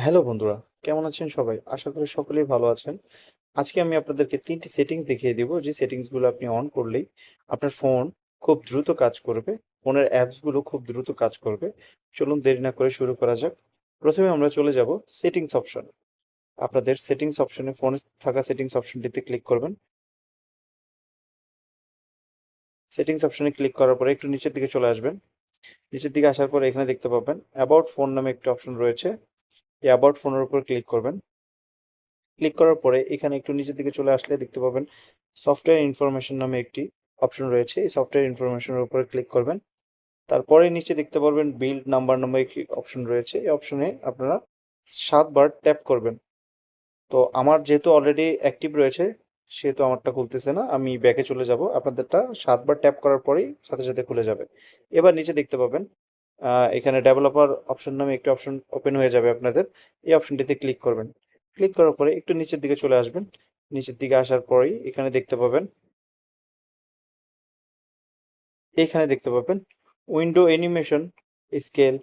Hello বন্ধুরা, কেমন আছেন সবাই? আশা করি সকলেই ভালো আছেন। আজকে আমি আপনাদেরকে ৩টি সেটিংস দেখিয়ে দিব, যে সেটিংসগুলো আপনি অন করলেই আপনার ফোন খুব দ্রুত কাজ করবে। ফোনের অ্যাপসগুলো খুব দ্রুত কাজ করবে। চলুন দেরি না করে শুরু করা যাক। প্রথমে আমরা চলে যাব সেটিংস অপশনে। আপনাদের সেটিংস অপশনে, ফোনে থাকা সেটিংস অপশনটিতে ক্লিক করবেন। সেটিংস অপশনে ক্লিক করার পরে একটু নিচের দিকে চলে আসবেন। নিচের দিকে আসার পরে এখানে দেখতে পাবেন অ্যাবাউট ফোন নামে একটি অপশন রয়েছে। এই অ্যাবাউট ফোনের উপর ক্লিক করবেন। ক্লিক করার পরে এখানে একটু নিচের দিকে চলে আসলে দেখতে পাবেন সফটওয়্যার ইনফরমেশন নামে একটি অপশন রয়েছে। এই সফটওয়্যার ইনফরমেশনের উপরে ক্লিক করবেন। তারপরে নিচে দেখতে পারবেন বিল্ড নাম্বার নামে একটি অপশন রয়েছে। এই অপশনে আপনারা 7 বার ট্যাপ করবেন। তো আমার যেহেতু অলরেডি অ্যাক্টিভ রয়েছে, সেহেতু আমারটা খুলতেছে না। আমি ব্যাকে চলে যাব। আপনাদেরটা 7 বার ট্যাপ করার পরেই সাথে সাথে খুলে যাবে। এবার নিচে দেখতে পাবেন এখানে ডেভেলপার অপশন নামে একটি অপশন ওপেন হয়ে যাবে আপনাদের। এই অপশনটিতে ক্লিক করবেন। ক্লিক করার পরে একটু নিচের দিকে চলে আসবেন। নিচের দিকে আসার পরেই এখানে দেখতে পাবেন window animation scale,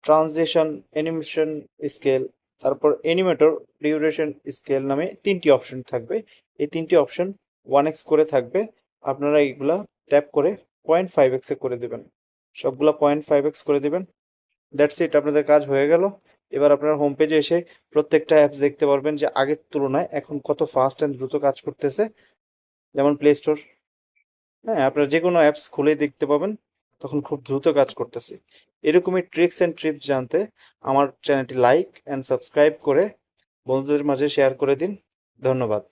transition animation scale, তারপর অ্যানিমেটর ডিউরেশন স্কেল নামে 3টি অপশন থাকবে। এই 3টি অপশন 1x করে থাকবে। আপনারা এইগুলা ট্যাপ করে 0.5x এ করে দেবেন। সবগুলা 0.5x করে দেবেন। দ্যাটস ইট, আপনাদের কাজ হয়ে গেল। এবার আপনার হোম পেজে এসে প্রত্যেকটা অ্যাপস দেখতে পারবেন যে আগের তুলনায় এখন কত ফাস্ট অ্যান্ড দ্রুত কাজ করতেছে। যেমন প্লে স্টোর, হ্যাঁ, আপনারা যে কোনো অ্যাপস খুলেই দেখতে পাবেন তখন খুব দ্রুত কাজ করতেছে। এরকমই ট্রিক্স অ্যান্ড ট্রিপস জানতে আমার চ্যানেলটি লাইক অ্যান্ড সাবস্ক্রাইব করে বন্ধুদের মাঝে শেয়ার করে দিন। ধন্যবাদ।